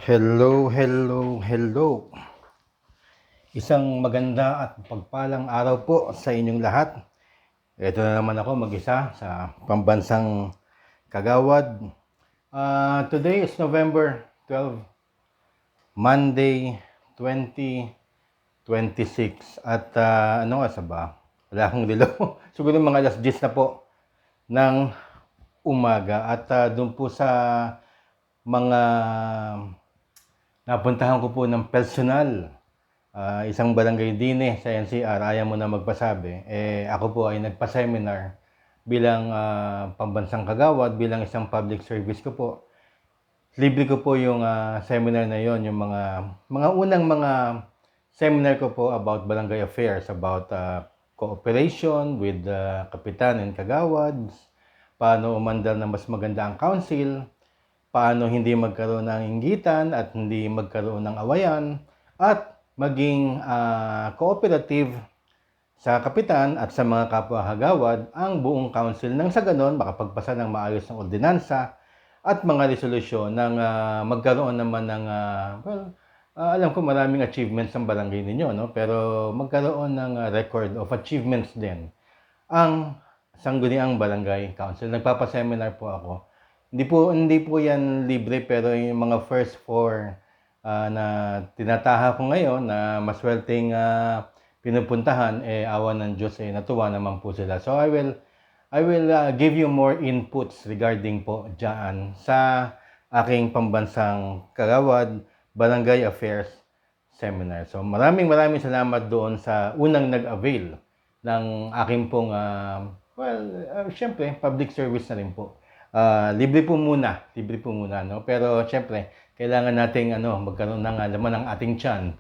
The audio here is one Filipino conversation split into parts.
Hello, hello, hello. Isang maganda at pagpalang araw po sa inyong lahat. Ito na naman ako mag-isa sa pambansang Kagawad. Today is November 12, Monday 2026. At ano nga sa ba? Wala akong relo. Siguro mga alas 10 na po ng umaga. At doon po sa mga napuntahan ko po ng personal, isang barangay din sa NCR, ayaw mo na magpasabi. Ako po ay nagpa-seminar bilang pambansang kagawad, bilang isang public service ko po. Libre ko po yung seminar na yon, yung mga unang mga seminar ko po about barangay affairs, about cooperation with kapitan and kagawads, paano umandar na mas maganda ang council, paano hindi magkaroon ng inggitan at hindi magkaroon ng awayan, at maging cooperative sa kapitan at sa mga kapwa kagawad ang buong council nang sa ganon makapagpasa ng maayos ng ordinansa at mga resolusyon ng magkaroon naman ng alam ko maraming achievements ng barangay ninyo, no? Pero magkaroon ng record of achievements din ang Sangguniang Barangay Council. Nagpapaseminar po ako. Hindi po yan libre, pero yung mga first four na tinataha ko ngayon na maswerteng pinupuntahan, awa ng Diyos, natuwa naman po sila. So I will give you more inputs regarding po dyan sa aking pambansang Kagawad Barangay Affairs Seminar. So maraming salamat doon sa unang nag-avail ng aking pong, syempre, public service na rin po. Libre po muna, no? Pero syempre, kailangan nating magkaroon ng laman ng ating tiyan.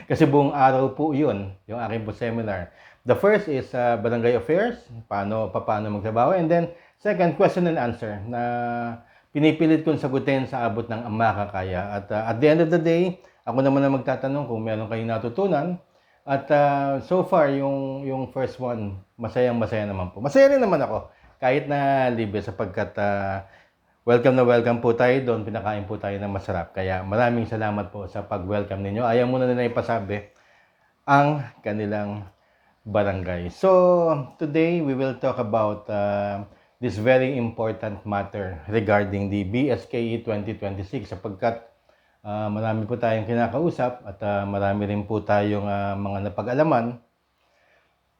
Kasi buong araw po 'yun, yung aking po seminar. The first is barangay affairs, paano magtrabaho, and then second, question and answer na pinipilit kong sagutin sa abot ng makakaya. At at the end of the day, ako naman ang magtatanong kung meron kayong natutunan. At so far, yung first one, masaya naman po. Masaya rin naman ako kahit na libre, sapagkat welcome po tayo doon, pinakain po tayo ng masarap. Kaya maraming salamat po sa pag-welcome ninyo. Ayaw muna nila ipasabi ang kanilang barangay. So, today we will talk about this very important matter regarding the BSKE 2026, sapagkat marami po tayong kinakausap at marami rin po tayong mga napag-alaman.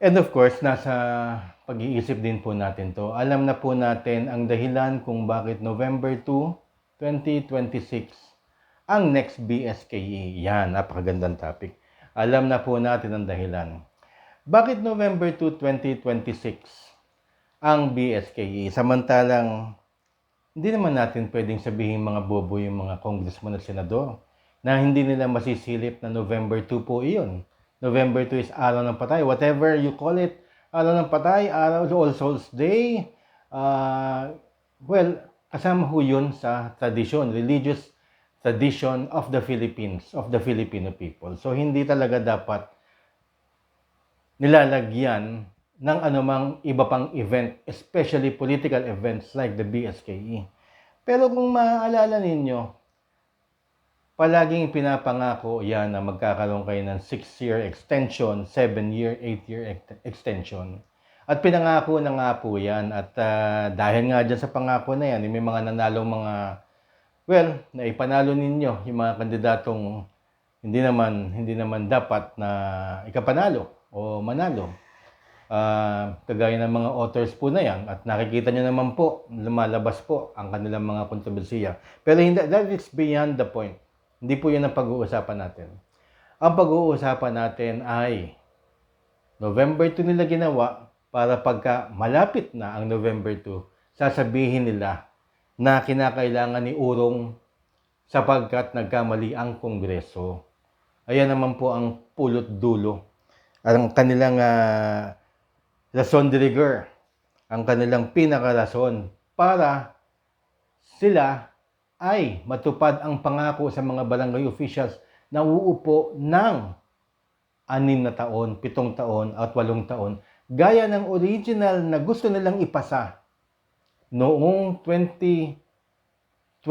And of course, nasa pag-iisip din po natin to. Alam na po natin ang dahilan kung bakit November 2, 2026 ang next BSKE. Yan, napakagandang topic. Alam na po natin ang dahilan. Bakit November 2, 2026 ang BSKE? Samantalang, hindi naman natin pwedeng sabihin mga bobo yung mga congressman at senador na hindi nila masisilip na November 2 po iyon. November 2 is araw ng patay. Whatever you call it, araw ng patay, araw All Souls Day. Kasama ho yun sa tradition, religious tradition of the Philippines, of the Filipino people. So, hindi talaga dapat nilalagyan ng anumang iba pang event, especially political events like the BSKE. Pero kung maaalala ninyo, palaging pinapangako yan na magkakaroon kayo ng 6-year extension, 7-year, 8-year extension. At pinangako na nga po yan. At dahil nga dyan sa pangako na yan, may mga nanalong na ipanalo ninyo yung mga kandidatong hindi naman dapat na ikapanalo o manalo. Kagaya ng mga authors po na yan, at nakikita nyo naman po, lumalabas po ang kanilang mga kontrobersiya. Pero that is beyond the point. Hindi po yun ang pag-uusapan natin. Ang pag-uusapan natin ay November 2 nila ginawa para pagka malapit na ang November 2, sasabihin nila na kinakailangan ni Urong sapagkat nagkamali ang Kongreso. Ayan naman po ang pulot dulo. Ang kanilang rason de rigueur, ang kanilang pinakarason para sila ay matupad ang pangako sa mga barangay officials na uupo ng 6 na taon, 7 taon at 8 taon, gaya ng original na gusto nilang ipasa noong 2024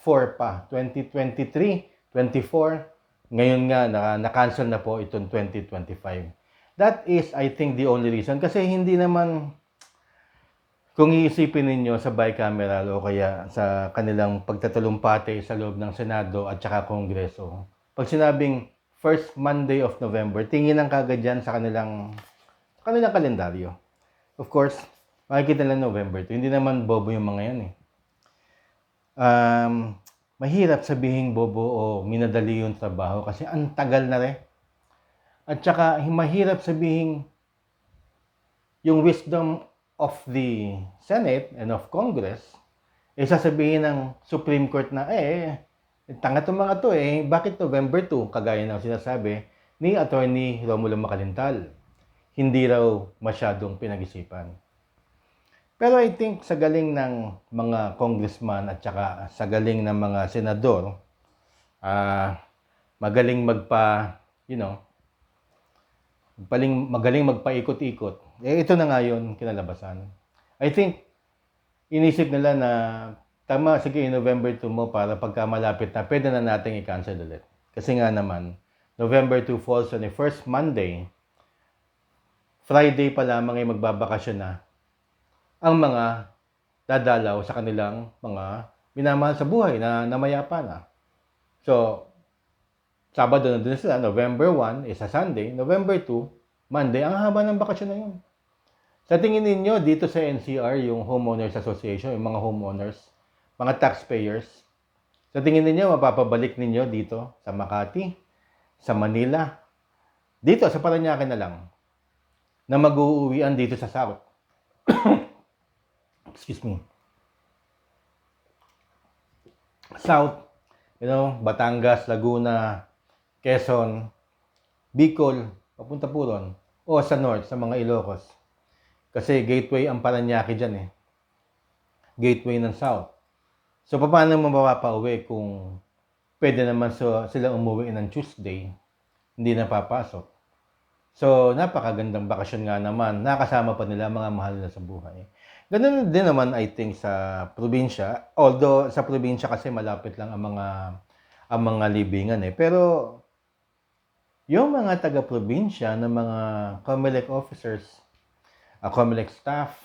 pa. 2023, 24, ngayon nga na-cancel na po itong 2025. That is, I think, the only reason. Kasi hindi naman, kung iisipin ninyo sa bicameral o kaya sa kanilang pagtatulumpati sa loob ng Senado at saka Kongreso, pag sinabing first Monday of November, tingin ang kagad yan sa kanilang kalendaryo. Of course, makikita lang November 2. Hindi naman bobo yung mga yan eh. Mahirap sabihin bobo o minadali yung trabaho kasi ang tagal na rin. At saka mahirap sabihin yung wisdom of the Senate and of Congress, sasabihin ng Supreme Court na tanga itong mga to bakit November 2, kagaya ng sinasabi ni Attorney Romulo Macalintal. Hindi raw masyadong pinag-isipan. Pero I think sa galing ng mga congressman at saka sa galing ng mga senador, magaling magaling magpaikot-ikot. Ito na nga yun, kinalabasan. I think, inisip nila na, tama, sige, November 2 mo para pagka malapit na, pwede na natin i-cancel ulit. Kasi nga naman, November 2 falls on the first Monday, Friday pa lamang ay magbabakasyon na ang mga dadalaw sa kanilang mga minamahal sa buhay na namayapa na. So, Sabado na din sila, November 1 is a Sunday, November 2, Monday, ang haba ng bakasyon na yun. Sa tingin ninyo, dito sa NCR, yung Homeowners Association, yung mga homeowners, mga taxpayers, sa tingin ninyo, mapapabalik ninyo dito sa Makati, sa Manila, dito sa Parañaque na lang, na mag-uuwian dito sa South. Excuse me. South, Batangas, Laguna, Quezon, Bicol, papunta po ron, o sa North, sa mga Ilocos. Kasi gateway ang Parañaque dyan Gateway ng South. So, paano mo mapapauwi kung pwede naman sila umuwi ng Tuesday, hindi na papasok. So, napakagandang bakasyon nga naman. Nakasama pa nila mga mahal na sa buhay. Ganun din naman, I think, sa probinsya. Although, sa probinsya kasi malapit lang ang mga libingan Pero, yung mga taga-probinsya ng mga COMELEC officers, COMELEC staff,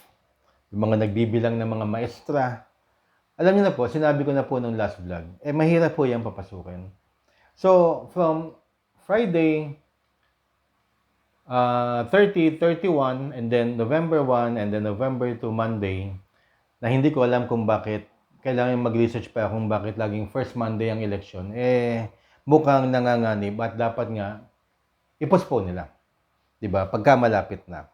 yung mga nagbibilang ng mga maestra, alam niyo na po, sinabi ko na po nung last vlog, mahirap po yung papasukin. So, from Friday, 30, 31, and then November 1, and then November 2, Monday, na hindi ko alam kung bakit, kailangan mag-research pa kung bakit laging first Monday ang election, mukhang nanganganib at dapat nga, i-postpone nila. Diba? Pagka malapit na.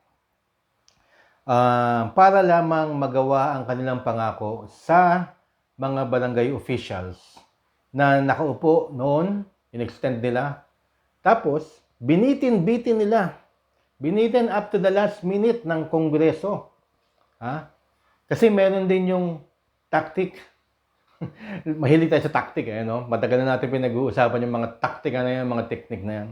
Para lamang magawa ang kanilang pangako sa mga barangay officials na nakaupo noon, in-extend nila, tapos, binitin nila. Binitin up to the last minute ng Kongreso. Kasi meron din yung tactic. Mahilig tayo sa tactic, Matagal na natin pinag-uusapan yung mga taktika na yan, mga technique na yan.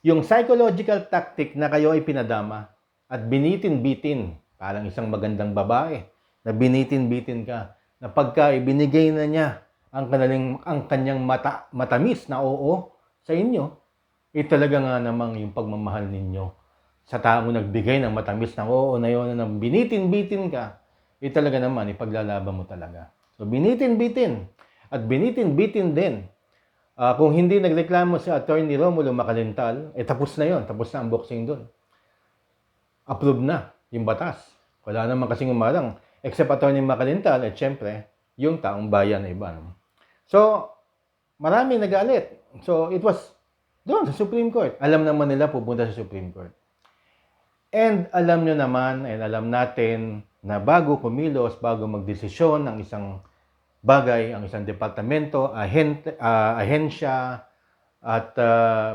Yung psychological tactic na kayo ay pinadama at binitin-bitin, parang isang magandang babae, na binitin-bitin ka, na pagka ibinigay na niya ang kanyang matamis na oo sa inyo, talaga nga namang yung pagmamahal ninyo sa taong nagbigay ng matamis na oo na yun, na binitin-bitin ka, talaga naman, ipaglalaban mo talaga. So, binitin-bitin. At binitin-bitin din. Kung hindi nagreklamo si Attorney Romulo Macalintal, tapos na yon, tapos na ang boxing doon. Approve na yung batas. Wala naman kasing umarang. Except Attorney Macalintal, syempre, yung taong bayan na iba. So, marami nagalit. So, it was doon sa Supreme Court. Alam naman nila pupunta sa Supreme Court. And alam nyo naman, and alam natin, na bago kumilos, bago magdesisyon ang isang bagay, ang isang departamento, ahensya, at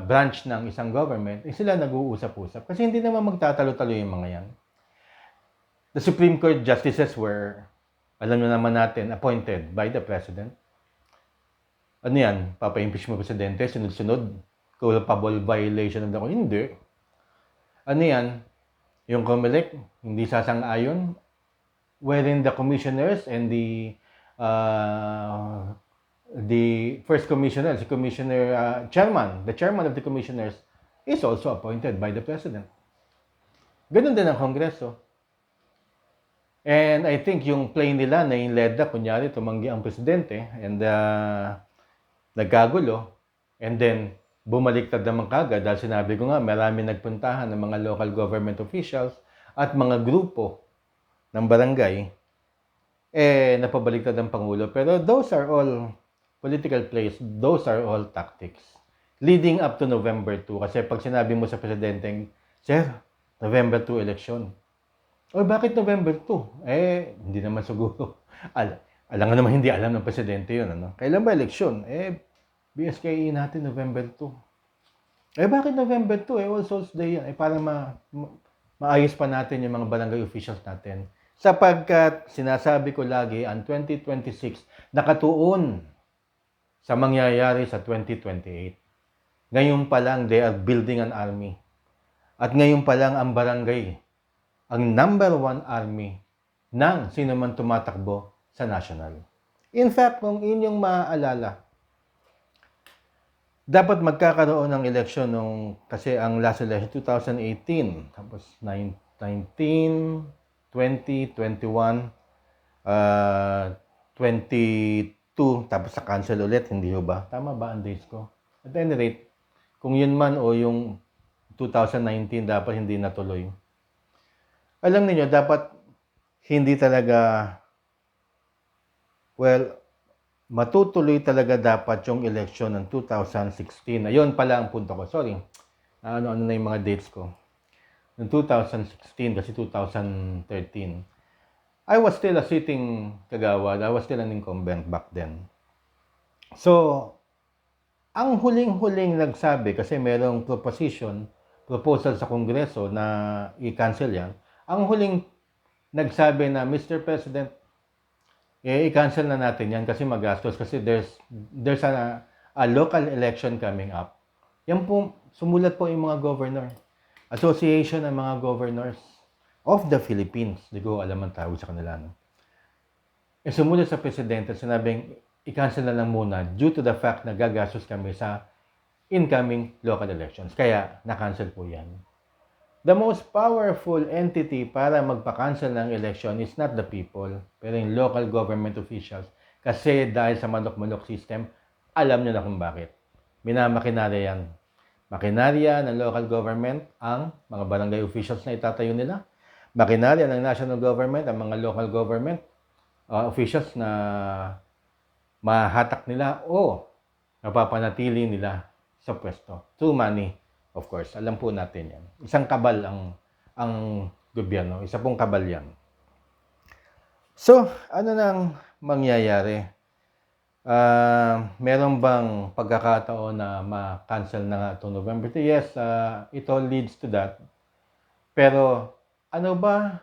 branch ng isang government, sila nag-uusap-usap. Kasi hindi naman magtatalo-talo yung mga yan. The Supreme Court justices were, alam nyo naman natin, appointed by the President. Ano yan? Papa-impeach mo Presidente, sunod-sunod, culpable violation of the law. Hindi. Ano yan? Yung COMELEC, hindi sasang-ayon, wherein the commissioners and the the first commissioner, si commissioner chairman, the chairman of the commissioners is also appointed by the president. Ganun din ang Kongreso. And I think yung play nila na yung LEDA, kunyari tumanggi ang presidente and nagkagulo, and then bumaliktad naman kagad dahil sinabi ko nga marami nagpuntahan ng mga local government officials at mga grupo ng barangay, napabaliktad ang Pangulo. Pero those are all political plays, those are all tactics. Leading up to November 2, kasi pag sinabi mo sa presidente, Sir, November 2 election. O bakit November 2? Hindi naman siguro. Alam nga naman hindi alam ng presidente yun. Ano? Kailan ba eleksyon? BSKE natin November 2. Bakit November 2? All Souls Day yan. Para maayos pa natin yung mga barangay officials natin. Sapagkat sinasabi ko lagi, ang 2026 nakatuon sa mangyayari sa 2028. Ngayon pa lang, they are building an army. At ngayon pa lang ang barangay ang number 1 army ng sino man tumatakbo sa national. In fact, kung inyong maaalala, dapat magkakaroon ng eleksyon kasi ang last election 2018, tapos 19, 20, 21, 22, tapos sa cancel ulit, hindi ba? Tama ba ang dates ko? At any rate, kung yun man o yung 2019 dapat hindi natuloy. Alam niyo dapat hindi talaga, matutuloy talaga dapat yung election ng 2016. Ayun pala ang punto ko. Sorry. Ano na yung mga dates ko. Noong 2016 kasi 2013. I was still a sitting kagawad. I was still an incumbent back then. So, ang huling-huling nagsabi, kasi merong proposal sa Kongreso na i-cancel yan. Ang huling nagsabi na, Mr. President, i-cancel na natin yan kasi magastos. Kasi there's a local election coming up. Yan po, sumulat po yung mga governor. Association ng mga governors of the Philippines. Hindi ko alam ang tawag sa kanila. No? Sumulat sa Presidente, sinabing, i-cancel na lang muna due to the fact na gagastos kami sa incoming local elections. Kaya, na-cancel po yan. The most powerful entity para magpa-cancel ng election is not the people, pero yung local government officials. Kasi dahil sa manok-manok system, alam nyo na kung bakit. Minamakinarya yan. Makinarya ng local government ang mga barangay officials na itatayo nila. Makinarya ng national government ang mga local government officials na mahatak nila o napapanatili nila sa pwesto. Through money. Of course, alam po natin yan. Isang kabal ang gobyerno. Isa pong kabal yan. So, ano nang mangyayari? Meron bang pagkakataon na ma-cancel na nga itong November 2? Yes, it all leads to that. Pero, ano ba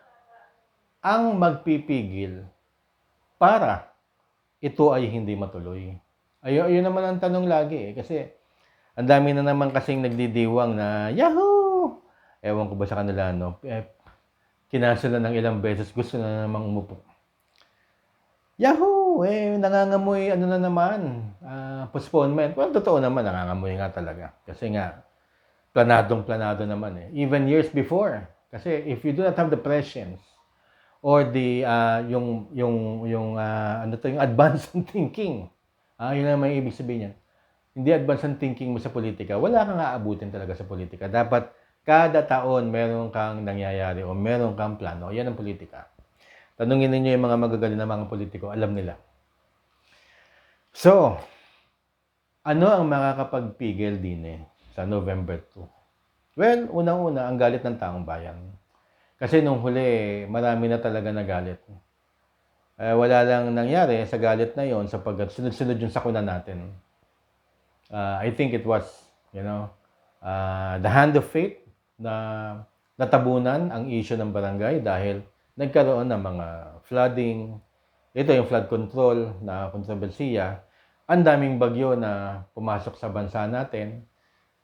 ang magpipigil para ito ay hindi matuloy? Ayun naman ang tanong lagi kasi ang dami na naman kasing nagdidiwang na, Yahoo! Ewan ko ba sa kanila, no? Kinansel na ng ilang beses, gusto na namang umupo. Yahoo! Nangangamoy, ano na naman, postponement. Well, totoo naman, nangangamoy nga talaga. Kasi nga, planadong-planado naman eh. Even years before. Kasi if you do not have the prescience, or the, yung advanced thinking, yun na may ibig sabihin yan. Hindi advance ang thinking mo sa politika, wala kang aabutin talaga sa politika. Dapat kada taon meron kang nangyayari o meron kang plano. Yan ang politika. Tanungin ninyo yung mga magagaling na mga politiko, alam nila. So, ano ang makakapagpigil din sa November 2? Well, unang-una, ang galit ng taong bayan. Kasi nung huli, marami na talaga nagalit. Wala lang nangyari sa galit na yon sapagkat sunod-sunod yung sakuna natin. I think it was, the hand of fate na natabunan ang issue ng barangay dahil nagkaroon ng mga flooding. Ito yung flood control na kontrobersiya. Ang daming bagyo na pumasok sa bansa natin.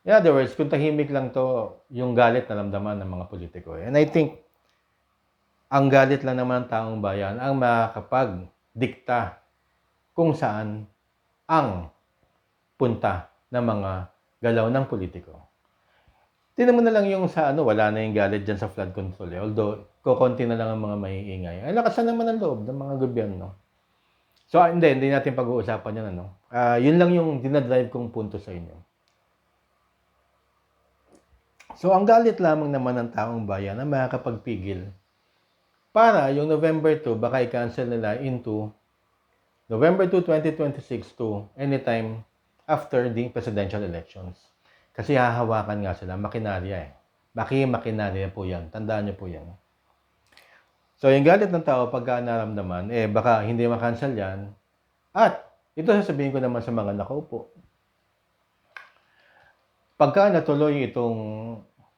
In other words, kung tahimik lang to, yung galit na ramdaman ng mga politiko. And I think, ang galit lang naman ng taong bayan ang makakapag-dikta kung saan ang punta ng mga galaw ng politiko. Tingnan mo na lang yung sa wala na yung galit dyan sa flood control. Although, kokonti na lang ang mga maiingay. Ay, lakasan naman ang loob ng mga gobyerno. So, hindi natin pag-uusapan yan, yun lang yung dinadrive kong punto sa inyo. So, ang galit lamang naman ng taong bayan na makakapagpigil para yung November 2, baka i-cancel nila into November 2, 2026 to anytime after the presidential elections. Kasi hahawakan nga sila, makinarya makinarya po yan. Tandaan niyo po yan. So, yung galit ng tao pagka naramdaman, baka hindi makancel yan. At, ito sasabihin ko naman sa mga nakaupo. Pagka natuloy itong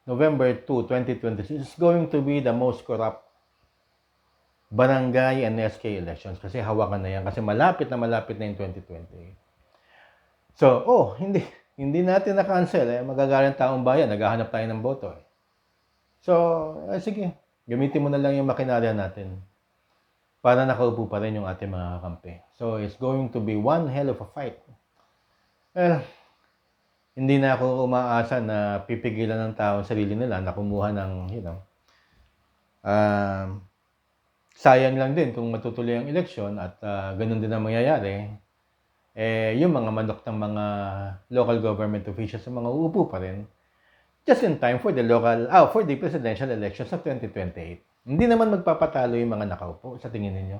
November 2, 2026, is going to be the most corrupt barangay and SK elections. Kasi hawakan na yan. Kasi malapit na yung 2028. So, hindi natin na-cancel. Magagaling taong bayan. Naghahanap tayo ng boto. So, sige. Gamitin mo na lang yung makinarya natin para nakaupo pa rin yung ating mga kakampi. So, it's going to be one hell of a fight. Well, hindi na ako umaasa na pipigilan ng tao ang sarili nila na kumuha ng, sayang lang din kung matutuloy ang eleksyon at ganun din ang mangyayari. Yung mga manok ng mga local government officials, mga uupo pa rin, just in time for the presidential elections of 2028. Hindi naman magpapatalo yung mga nakaupo sa tingin ninyo.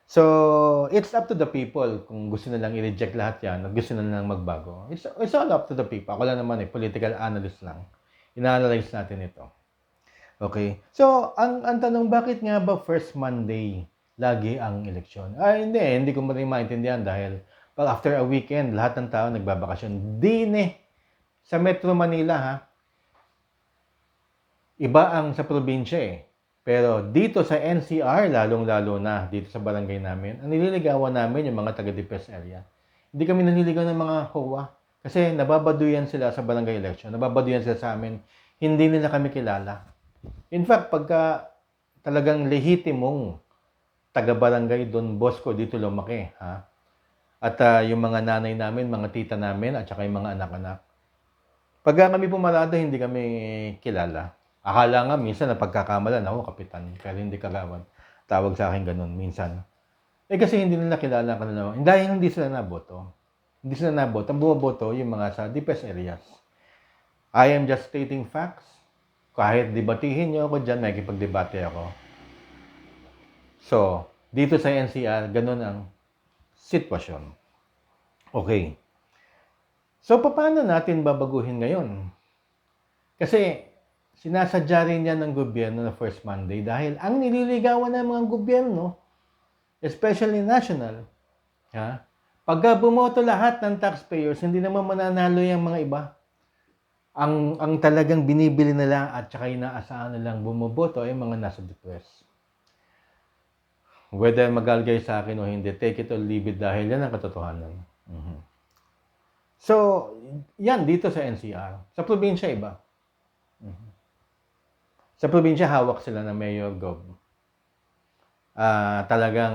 So, it's up to the people kung gusto nilang i-reject lahat yan o gusto nilang magbago. It's all up to the people. Ako lang naman political analyst lang. Ina-analyze natin ito. Okay? So, ang tanong, bakit nga ba first Monday lagi ang eleksyon? Hindi ko rin maintindihan dahil pag after a weekend, lahat ng tao nagbabakasyon. Sa Metro Manila, iba ang sa probinsya Pero dito sa NCR, lalong-lalo na dito sa barangay namin, ang nililigawan namin yung mga taga-DPS area. Hindi kami naniligaw ng mga HOA kasi nababaduyan sila sa barangay election. Nababaduyan sila sa amin. Hindi nila kami kilala. In fact, pagka talagang lehitimong taga-barangay Don Bosco dito lumaki, At yung mga nanay namin, mga tita namin, at saka yung mga anak-anak. Pagka kami pumarada, hindi kami kilala. Akala nga minsan na pagkakamalan ako, kapitan, pero hindi kagawad. Tawag sa akin ganun minsan. Kasi hindi nila kilala ka na naman. Dahil hindi sila naboto. Hindi sila naboto. Ang bumaboto yung mga sa DPS areas. I am just stating facts. Kahit debatihin nyo ako dyan, nakikipagdebate ako. So, dito sa NCR, ganun ang sitwasyon. Okay. So, paano natin babaguhin ngayon? Kasi, sinasadya rin yan ng gobyerno na first Monday dahil ang nililigawan ng mga gobyerno, especially national, pagka bumoto lahat ng taxpayers, hindi naman mananalo yung mga iba. Ang talagang binibili nila at saka inaasahan nilang bumoboto ay mga nasa depress. Whether magalgay sa akin o hindi, take it or leave it dahil yan ang katotohanan. So, yan dito sa NCR. Sa probinsya iba. Sa probinsya, hawak sila ng Mayor Gov. Talagang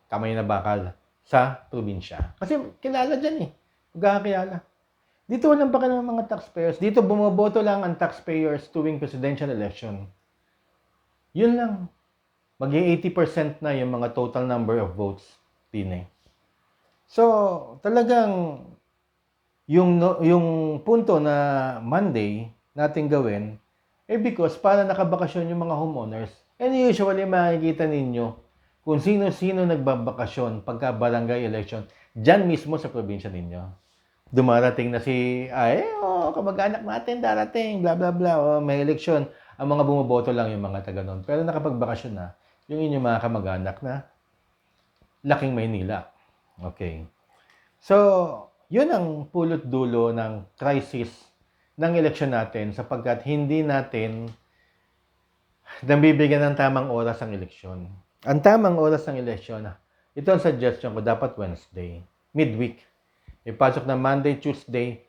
kamay na bakal sa probinsya. Kasi kilala dyan magkakakilala. Dito walang baka ng mga taxpayers. Dito bumoboto lang ang taxpayers tuwing presidential election. Yun lang. Maging 80% na yung mga total number of votes din So, talagang yung punto na Monday natin gawin because para nakabakasyon yung mga homeowners. And usually makikita ninyo kung sino-sino nagbabakasyon pagka barangay election dyan mismo sa probinsya ninyo. Dumarating na kamag-anak natin darating, bla bla bla, may eleksyon. Ang mga bumoboto lang yung mga taga nun. Pero nakapagbakasyon na yung inyong mga kamag-anak na laking Maynila. Okay. So, yun ang pulot dulo ng crisis ng eleksyon natin sapagkat hindi natin nabibigyan ng tamang oras ang eleksyon. Ang tamang oras ng eleksyon, ito ang suggestion ko, dapat Wednesday, midweek. Ipasok na Monday, Tuesday,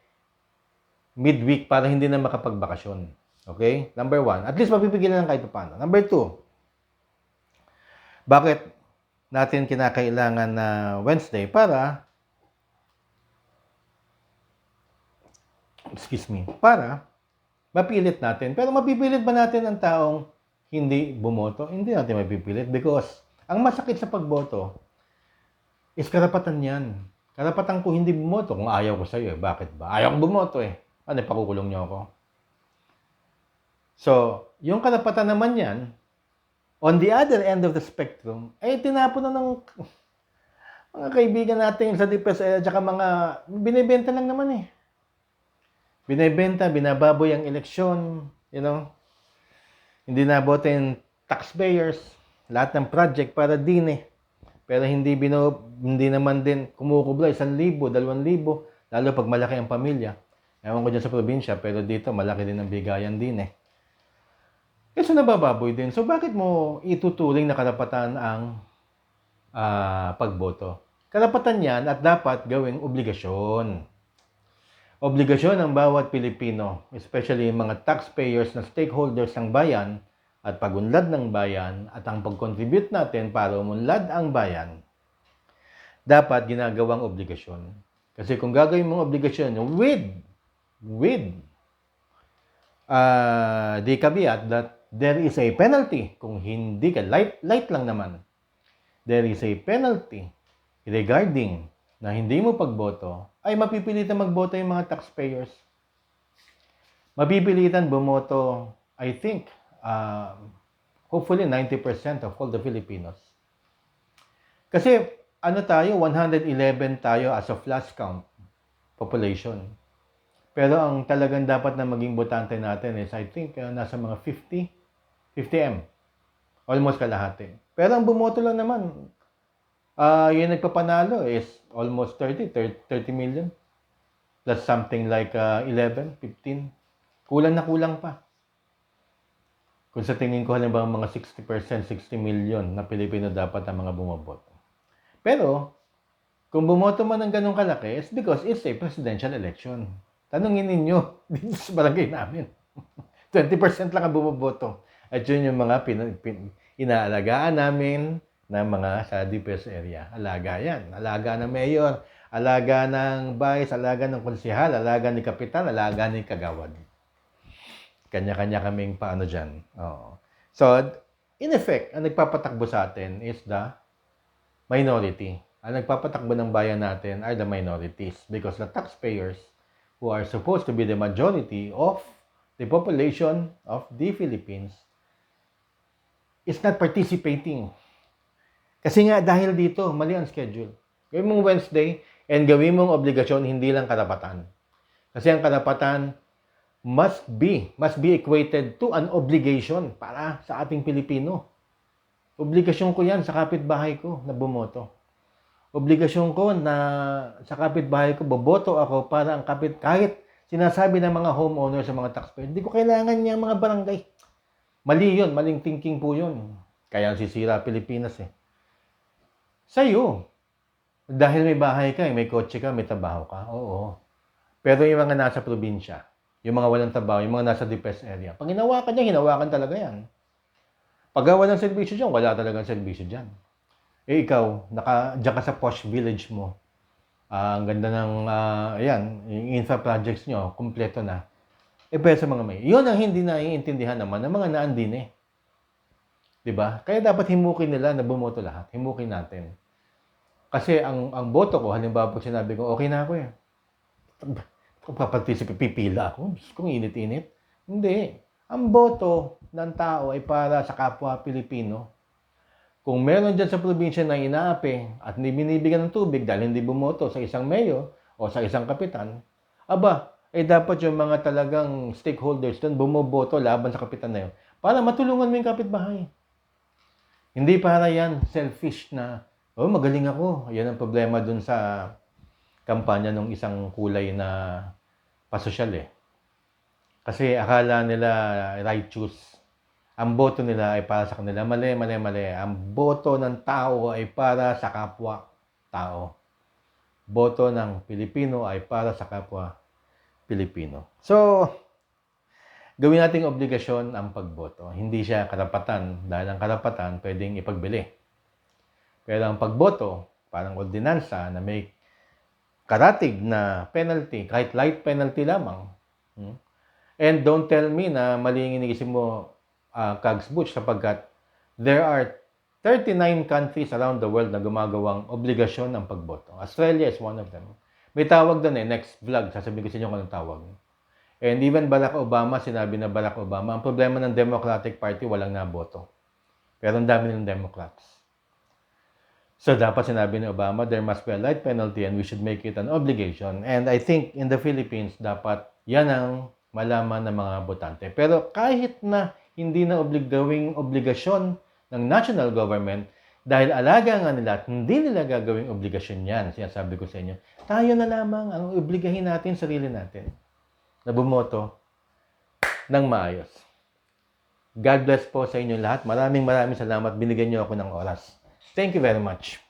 midweek para hindi na makapagbakasyon. Okay? Number 1, at least mapipigilan ng kahit paano. Number 2, bakit natin kinakailangan na Wednesday para para mapilit natin. Pero mapipilit ba natin ang taong hindi bumoto? Hindi natin mapipilit because ang masakit sa pagboto is karapatan yan. Karapatan ko hindi bumoto kung ayaw ko sa'yo. Bakit ba? Ayaw ko bumoto eh. Ano, pakukulong niyo ako? So, yung karapatan naman yan, on the other end of the spectrum, ay tinapon na ng mga kaibigan natin sa DPS at saka mga binibenta lang naman eh. Binibenta, binababoy ang eleksyon, Hindi naboto yung taxpayers, lahat ng project para din eh. Pero hindi naman din kumukubla 1,000, 2,000, lalo pag malaki ang pamilya. Ewan ko dyan sa probinsya, pero dito malaki din ang bigayan din eh. Kasi nabababoy din. So bakit mo ituturing na karapatan ang pagboto? Karapatan yan at dapat gawing obligasyon. Obligasyon ng bawat Pilipino, especially yung mga taxpayers na stakeholders ng bayan at pagunlad ng bayan at ang pag-contribute natin para umunlad ang bayan, dapat ginagawang obligasyon. Kasi kung gagawin mong obligasyon with the caveat that there is a penalty, kung hindi ka, light lang naman, there is a penalty regarding na hindi mo pagboto, ay mapipilitan magboto yung mga taxpayers. Mapipilitan bumoto, I think, hopefully 90% of all the Filipinos. Kasi, 111 tayo as of last count, population. Pero ang talagang dapat na maging botante natin is, I think, nasa mga 50M. Almost kalahati. Pero ang bumoto lang naman, yung nagpapanalo is almost 30 million. That's something like 11, 15. Kulang na kulang pa. Kung sa tingin ko halimbawa mga 60%, 60 million na Pilipino dapat ang mga bumoboto. Pero, kung bumoto man ng ganong kalaki, it's because it's a presidential election. Tanungin ninyo dito sa barangay namin. 20% lang ang bumoboto. At yun yung mga inaalagaan namin ng mga sa DPS area. Alaga yan. Alaga ng mayor, alaga ng vice, alaga ng konsehal, alaga ni kapitan, alaga ni kagawad. Kanya-kanya kaming paano dyan. Oo. So, in effect, ang nagpapatakbo sa atin is the minority. Ang nagpapatakbo ng bayan natin are the minorities because the taxpayers who are supposed to be the majority of the population of the Philippines is not participating. Kasi nga dahil dito, mali ang schedule. Gawin mong Wednesday and gawin mong obligasyon, hindi lang karapatan. Kasi ang karapatan must be equated to an obligation para sa ating Pilipino. Obligasyon ko yan sa kapitbahay ko na bumoto. Obligasyon ko na sa kapitbahay ko, boboto ako para ang kahit sinasabi ng mga homeowners sa mga taxpayers, hindi ko kailangan niya mga barangay. Mali yun, maling thinking po yun. Kaya sisira Pilipinas eh. Sa'yo. Dahil may bahay ka, may kotse ka, may trabaho ka. Oo. Pero yung mga nasa probinsya, yung mga walang trabaho, yung mga nasa DPS area, pag hinawakan niya, hinawakan talaga yan. Pag walang serbisyo dyan, wala talagang serbisyo dyan. Eh ikaw, dyan ka sa posh village mo. Ang ganda ng, yung infra projects nyo, kumpleto na. Eh pero sa mga may, yun ang hindi naiintindihan naman ng mga naandin eh. Diba? Kaya dapat himukin nila na bumoto lahat. Himukin natin. Kasi ang boto ko, halimbawa pag sinabi ko, okay na ako eh. Kung paparticipate, pipila ako. Kung init-init. Hindi. Ang boto ng tao ay para sa kapwa Pilipino. Kung meron dyan sa probinsya na inaapi at hindi binibigyan ng tubig dahil hindi bumoto sa isang mayor o sa isang kapitan, dapat yung mga talagang stakeholders doon bumoboto laban sa kapitan na yun para matulungan mo yung kapitbahay. Hindi para yan selfish na, magaling ako. Yan ang problema dun sa kampanya ng isang kulay na pasosyal eh. Kasi akala nila righteous. Ang boto nila ay para sa kanila. Mali. Ang boto ng tao ay para sa kapwa tao. Boto ng Pilipino ay para sa kapwa Pilipino. So, gawin nating obligasyon ang pagboto. Hindi siya karapatan dahil ang karapatan pwedeng ipagbili. Pero ang pagboto, parang ordinansa na may karatig na penalty, kahit light penalty lamang. And don't tell me na mali yung iniisip mo, Kags Butch, sapagkat there are 39 countries around the world na gumagawang obligasyon ng pagboto. Australia is one of them. May tawag doon next vlog, sasabihin ko sa inyo kung anong tawag. And even Barack Obama, sinabi na Barack Obama, ang problema ng Democratic Party, walang naboto. Pero ang dami ng Democrats. So dapat sinabi ni Obama, there must be a light penalty and we should make it an obligation. And I think in the Philippines, dapat yan ang malaman ng mga botante. Pero kahit na hindi na gawing obligasyon ng national government, dahil alaga nga nila at hindi nila gagawing obligasyon yan, sinasabi ko sa inyo, tayo na lamang ang obligahin natin sarili natin na bumoto ng maayos. God bless po sa inyo lahat. Maraming salamat. Binigyan niyo ako ng oras. Thank you very much.